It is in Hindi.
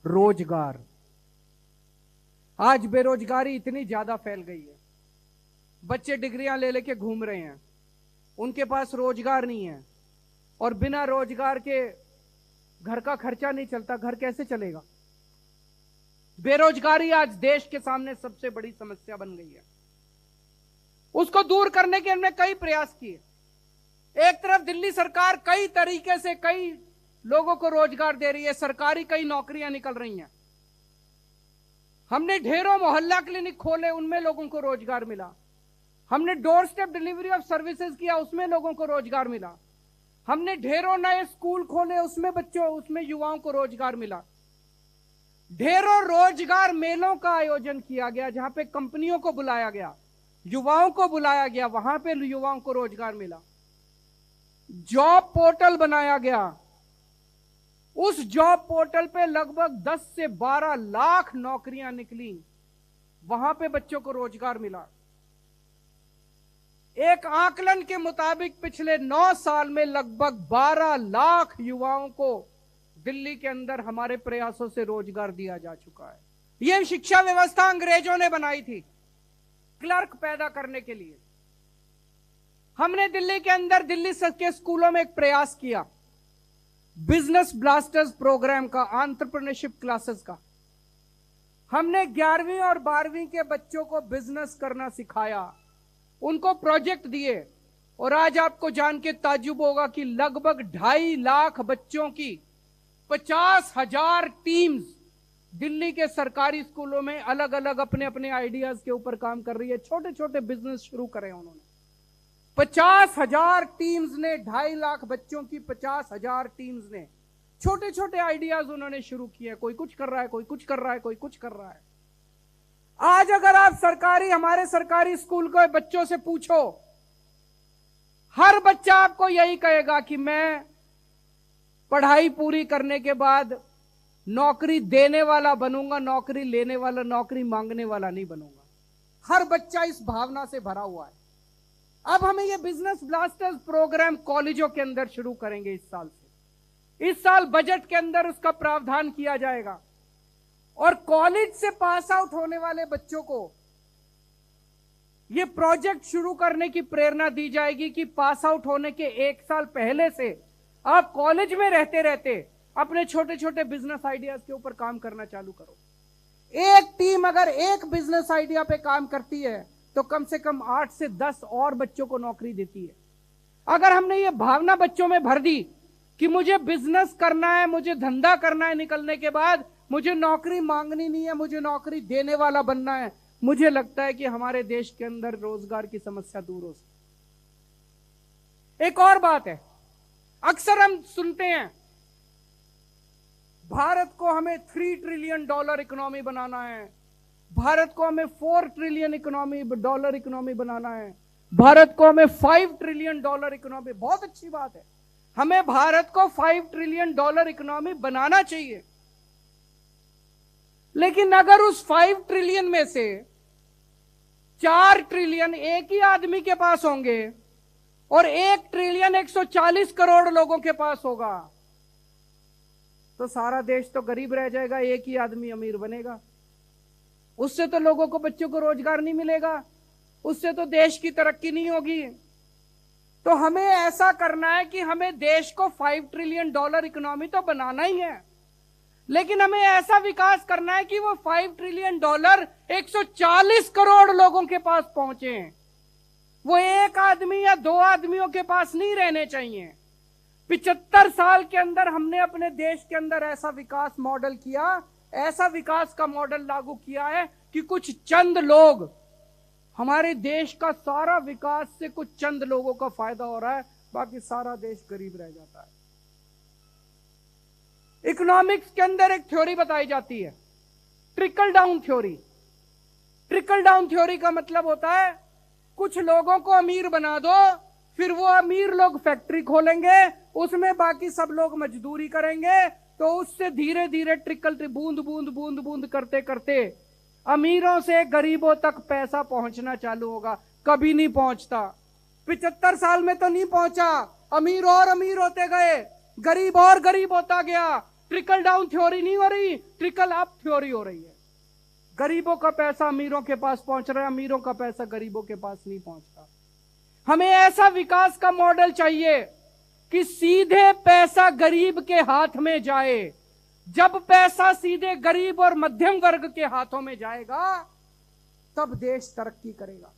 रोजगार। आज बेरोजगारी इतनी ज्यादा फैल गई है, बच्चे डिग्रियां ले लेके घूम रहे हैं, उनके पास रोजगार नहीं है, और बिना रोजगार के घर का खर्चा नहीं चलता। घर कैसे चलेगा? बेरोजगारी आज देश के सामने सबसे बड़ी समस्या बन गई है। उसको दूर करने के हमने कई प्रयास किए। एक तरफ दिल्ली सरकार कई तरीके से कई लोगों को रोजगार दे रही है, सरकारी कई नौकरियां निकल रही हैं। हमने ढेरों मोहल्ला क्लिनिक खोले, उनमें लोगों को रोजगार मिला। हमने door step delivery of services किया, उसमें लोगों को रोजगार मिला। हमने ढेरों नए स्कूल खोले, उसमें युवाओं को रोजगार मिला। ढेरों रोजगार मेलों का आयोजन किया गया, जहां पे कंपनियों को बुलाया गया, युवाओं को बुलाया गया, वहां पे युवाओं को रोजगार मिला। जॉब पोर्टल बनाया गया, उस जॉब पोर्टल पे लगभग 10 से 12 लाख नौकरियां निकली, वहां पे बच्चों को रोजगार मिला। एक आकलन के मुताबिक पिछले 9 साल में लगभग 12 लाख युवाओं को दिल्ली के अंदर हमारे प्रयासों से रोजगार दिया जा चुका है। यह शिक्षा व्यवस्था अंग्रेजों ने बनाई थी क्लर्क पैदा करने के लिए। हमने दिल्ली के अंदर दिल्ली के स्कूलों में एक प्रयास किया, बिजनेस ब्लास्टर्स प्रोग्राम का, एंटरप्रेन्योरशिप क्लासेस का। हमने 11वीं और 12वीं के बच्चों को बिजनेस करना सिखाया, उनको प्रोजेक्ट दिए, और आज आपको जान के ताज्जुब होगा कि लगभग 2.5 लाख बच्चों की 50,000 टीम्स दिल्ली के सरकारी स्कूलों में अलग अलग अपने अपने आइडियाज के ऊपर काम कर रही है। छोटे छोटे बिजनेस शुरू करे उन्होंने। 50,000 टीम्स ने, 2.5 लाख बच्चों की 50,000 टीम्स ने छोटे छोटे आइडियाज उन्होंने शुरू किए। कोई कुछ कर रहा है, कोई कुछ कर रहा है, कोई कुछ कर रहा है। आज अगर आप हमारे सरकारी स्कूल के बच्चों से पूछो, हर बच्चा आपको यही कहेगा कि मैं पढ़ाई पूरी करने के बाद नौकरी देने वाला बनूंगा, नौकरी लेने वाला, नौकरी मांगने वाला नहीं बनूंगा। हर बच्चा इस भावना से भरा हुआ है। अब हमें ये बिजनेस ब्लास्टर्स प्रोग्राम कॉलेजों के अंदर शुरू करेंगे इस साल से। इस साल बजट के अंदर उसका प्रावधान किया जाएगा, और कॉलेज से पास आउट होने वाले बच्चों को ये प्रोजेक्ट शुरू करने की प्रेरणा दी जाएगी कि पास आउट होने के 1 साल पहले से आप कॉलेज में रहते रहते अपने छोटे छोटे बिजनेस आइडियाज के ऊपर काम करना चालू करो। एक टीम अगर एक बिजनेस आइडिया पे काम करती है तो कम से कम 8 से 10 और बच्चों को नौकरी देती है। अगर हमने ये भावना बच्चों में भर दी कि मुझे बिजनेस करना है, मुझे धंधा करना है, निकलने के बाद मुझे नौकरी मांगनी नहीं है, मुझे नौकरी देने वाला बनना है, मुझे लगता है कि हमारे देश के अंदर रोजगार की समस्या दूर हो सकती। एक और बात है, अक्सर हम सुनते हैं भारत को हमें $3 ट्रिलियन इकोनॉमी बनाना है, भारत को हमें $4 ट्रिलियन इकोनॉमी बनाना है, भारत को हमें $5 ट्रिलियन इकोनॉमी। बहुत अच्छी बात है, हमें भारत को $5 ट्रिलियन इकोनॉमी बनाना चाहिए। लेकिन अगर उस 5 ट्रिलियन में से 4 ट्रिलियन एक ही आदमी के पास होंगे और 1 ट्रिलियन 140 करोड़ लोगों के पास होगा, तो सारा देश तो गरीब रह जाएगा, एक ही आदमी अमीर बनेगा। उससे तो लोगों को, बच्चों को रोजगार नहीं मिलेगा, उससे तो देश की तरक्की नहीं होगी। तो हमें ऐसा करना है कि हमें देश को $5 ट्रिलियन इकोनॉमी तो बनाना ही है, लेकिन हमें ऐसा विकास करना है कि वो $5 ट्रिलियन 140 करोड़ लोगों के पास पहुंचे। वो एक आदमी या 2 आदमियों के पास नहीं रहने चाहिए। 75 साल के अंदर हमने अपने देश के अंदर ऐसा विकास मॉडल किया, ऐसा विकास का मॉडल लागू किया है कि कुछ चंद लोग, हमारे देश का सारा विकास से कुछ चंद लोगों का फायदा हो रहा है, बाकी सारा देश गरीब रह जाता है। इकोनॉमिक्स के अंदर एक थ्योरी बताई जाती है, trickle down theory. Trickle down theory का मतलब होता है कुछ लोगों को अमीर बना दो, फिर वो अमीर लोग फैक्ट्री खोलेंगे, उसमें बाकी सब लोग मजदूरी करेंगे, तो उससे धीरे धीरे ट्रिकल बूंद बूंद बूंद बूंद करते करते अमीरों से गरीबों तक पैसा पहुंचना चालू होगा। कभी नहीं पहुंचता। 75 साल में तो नहीं पहुंचा, अमीर और अमीर होते गए, गरीब और गरीब होता गया, ट्रिकल डाउन थ्योरी नहीं हो रही, ट्रिकल अप थ्योरी हो रही है। गरीबों का पैसा अमीरों के पास पहुंच रहा है, अमीरों का पैसा गरीबों के पास नहीं पहुंच रहा। हमें ऐसा विकास का मॉडल चाहिए कि सीधे पैसा गरीब के हाथ में जाए। जब पैसा सीधे गरीब और मध्यम वर्ग के हाथों में जाएगा, तब देश तरक्की करेगा।